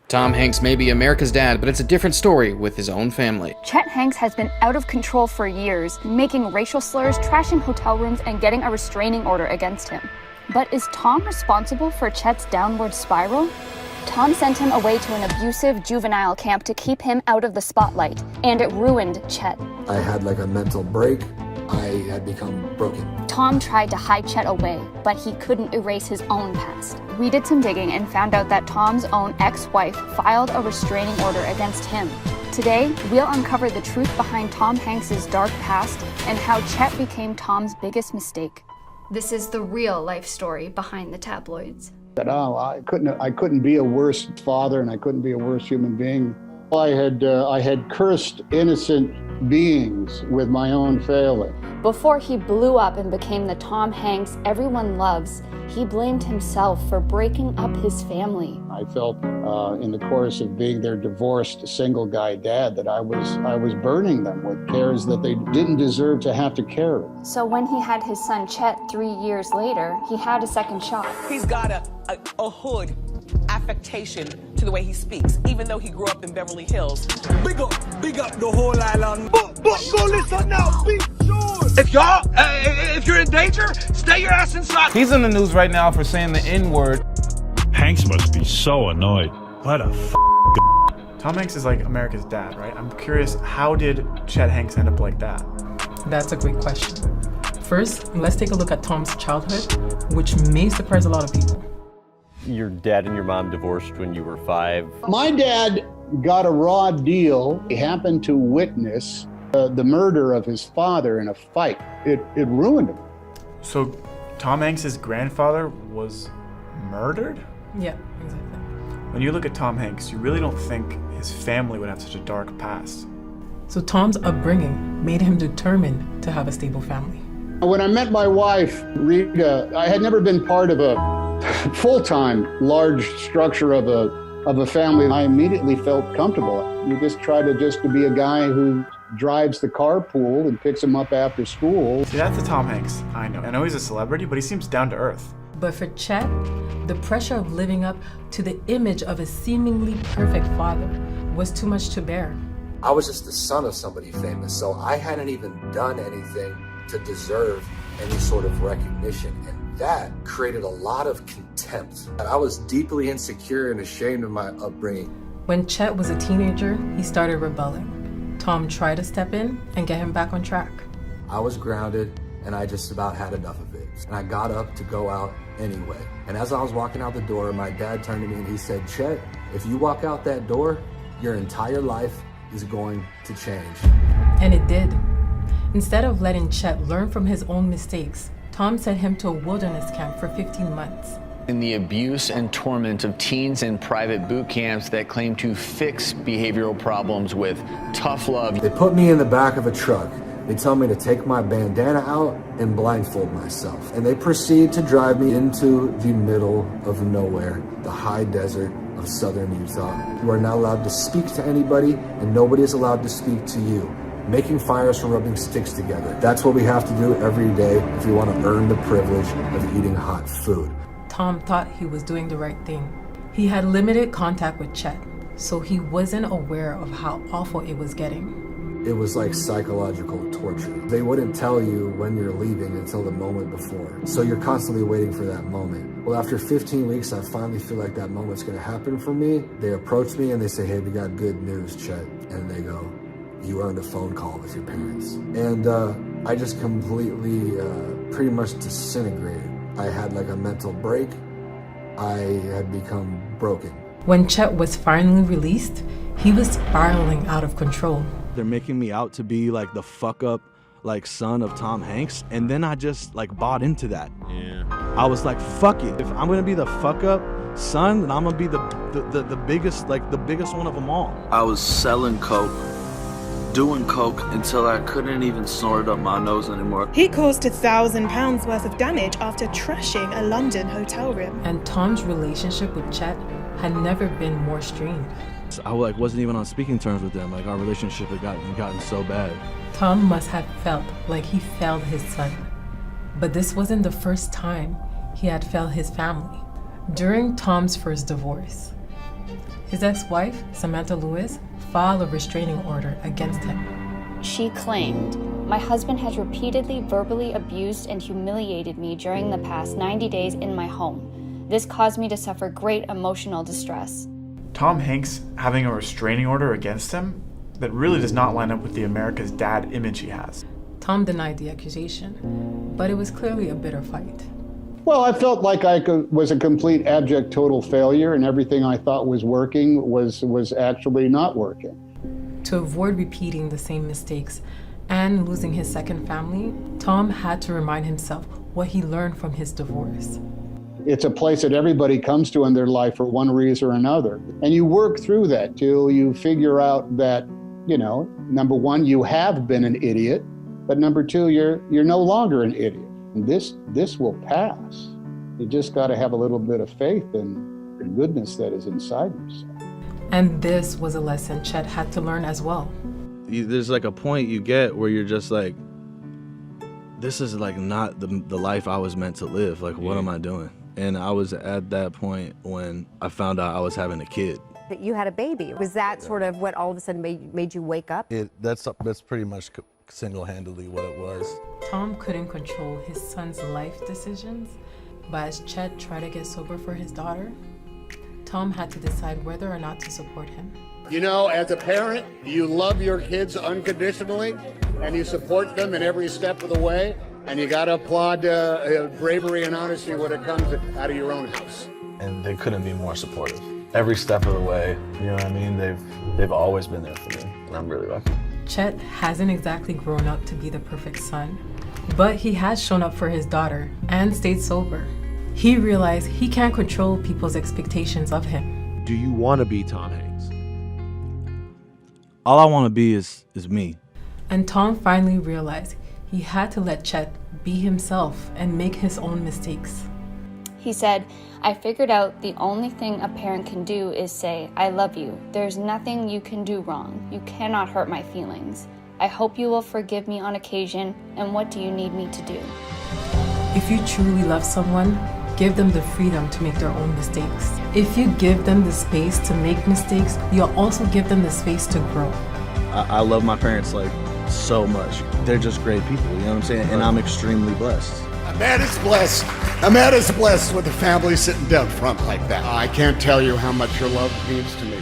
Tom Hanks may be America's dad, but it's a different story with his own family. Chet Hanks has been out of control for years, making racial slurs, trashing hotel rooms, and getting a restraining order against him. But is Tom responsible for Chet's downward spiral? Tom sent him away to an abusive juvenile camp to keep him out of the spotlight, and it ruined Chet. I had like a mental break. I had become broken. Tom tried to hide Chet away, but he couldn't erase his own past. We did some digging and found out that Tom's own ex-wife filed a restraining order against him. Today, we'll uncover the truth behind Tom Hanks' dark past and how Chet became Tom's biggest mistake. This is the real life story behind the tabloids. I couldn't be a worse father, and I couldn't be a worse human being. I had cursed innocent beings with my own failing. Before he blew up and became the Tom Hanks everyone loves, he blamed himself for breaking up his family. I felt in the course of being their divorced single guy dad that I was burning them with cares that they didn't deserve to have to carry. So when he had his son Chet 3 years later, he had a second shot. He's got a hood affectation to the way he speaks, even though he grew up in Beverly Hills. Big up the whole island. But go listen now, be sure. If you're in danger, stay your ass inside. He's in the news right now for saying the N-word. Hanks must be so annoyed. What a Tom Hanks is like America's dad, right? I'm curious, how did Chet Hanks end up like that? That's a great question. First, let's take a look at Tom's childhood, which may surprise a lot of people. Your dad and your mom divorced when you were 5. My dad got a raw deal. He happened to witness the murder of his father in a fight. It ruined him. So Tom Hanks' grandfather was murdered? Yeah, exactly. When you look at Tom Hanks, you really don't think his family would have such a dark past. So Tom's upbringing made him determined to have a stable family. When I met my wife, Rita, I had never been part of a full-time large structure of a family. I immediately felt comfortable. You just try to be a guy who drives the carpool and picks him up after school. See, that's the Tom Hanks I know. I know he's a celebrity, but he seems down to earth. But for Chet, the pressure of living up to the image of a seemingly perfect father was too much to bear. I was just the son of somebody famous, so I hadn't even done anything to deserve any sort of recognition. And that created a lot of contempt. I was deeply insecure and ashamed of my upbringing. When Chet was a teenager, he started rebelling. Tom tried to step in and get him back on track. I was grounded and I just about had enough of it. And I got up to go out anyway. And as I was walking out the door, my dad turned to me and he said, "Chet, if you walk out that door, your entire life is going to change." And it did. Instead of letting Chet learn from his own mistakes, Tom sent him to a wilderness camp for 15 months. In the abuse and torment of teens in private boot camps that claim to fix behavioral problems with tough love. They put me in the back of a truck. They tell me to take my bandana out and blindfold myself. And they proceed to drive me into the middle of nowhere, the high desert of southern Utah. You are not allowed to speak to anybody, and nobody is allowed to speak to you. Making fires from rubbing sticks together. That's what we have to do every day if we want to earn the privilege of eating hot food. Tom thought he was doing the right thing. He had limited contact with Chet, so he wasn't aware of how awful it was getting. It was like psychological torture. They wouldn't tell you when you're leaving until the moment before. So you're constantly waiting for that moment. Well, after 15 weeks, I finally feel like that moment's gonna happen for me. They approach me and they say, "Hey, we got good news, Chet." And they go, "You earned a phone call with your parents." And I just completely, pretty much disintegrated. I had like a mental break. I had become broken. When Chet was finally released, he was spiraling out of control. They're making me out to be like the fuck up like son of Tom Hanks, and then I just like bought into that. Yeah. I was like, fuck it. If I'm gonna be the fuck up son, then I'm gonna be the biggest, like the biggest one of them all. I was selling coke, doing coke until I couldn't even snort up my nose anymore. He caused £1,000 worth of damage after trashing a London hotel room. And Tom's relationship with Chet had never been more strained. I wasn't even on speaking terms with them. Like our relationship had gotten so bad. Tom must have felt like he failed his son. But this wasn't the first time he had failed his family. During Tom's first divorce, His ex-wife, Samantha Lewis, filed a restraining order against him. She claimed, "My husband has repeatedly verbally abused and humiliated me during the past 90 days in my home. This caused me to suffer great emotional distress." Tom Hanks having a restraining order against him, that really does not line up with the America's Dad image he has. Tom denied the accusation, but it was clearly a bitter fight. Well, I felt like I was a complete abject total failure, and everything I thought was working was actually not working. To avoid repeating the same mistakes and losing his second family, Tom had to remind himself what he learned from his divorce. It's a place that everybody comes to in their life for one reason or another. And you work through that till you figure out that, number one, you have been an idiot, but number two, you're no longer an idiot. And this will pass. You just got to have a little bit of faith in the goodness that is inside yourself. And this was a lesson Chet had to learn as well. There's like a point you get where you're just like, this is like not the life I was meant to live. Like, what am I doing? And I was at that point when I found out I was having a kid. That you had a baby. Was that sort of what all of a sudden made you wake up? That's pretty much single-handedly what it was. Tom couldn't control his son's life decisions, but as Chet tried to get sober for his daughter, Tom had to decide whether or not to support him. As a parent, you love your kids unconditionally, and you support them in every step of the way, and you got to applaud bravery and honesty when it comes out of your own house. And they couldn't be more supportive. Every step of the way, you know what I mean? They've always been there for me, and I'm really lucky. Chet hasn't exactly grown up to be the perfect son, but he has shown up for his daughter and stayed sober. He realized he can't control people's expectations of him. Do you want to be Tom Hanks? All I want to be is me. And Tom finally realized he had to let Chet be himself and make his own mistakes. He said, "I figured out the only thing a parent can do is say, 'I love you.' There's nothing you can do wrong. You cannot hurt my feelings. I hope you will forgive me on occasion, and what do you need me to do?" If you truly love someone, give them the freedom to make their own mistakes. If you give them the space to make mistakes, you'll also give them the space to grow. I love my parents like so much. They're just great people, you know what I'm saying? And I'm extremely blessed. A man is blessed. A man is blessed with a family sitting down front like that. I can't tell you how much your love means to me.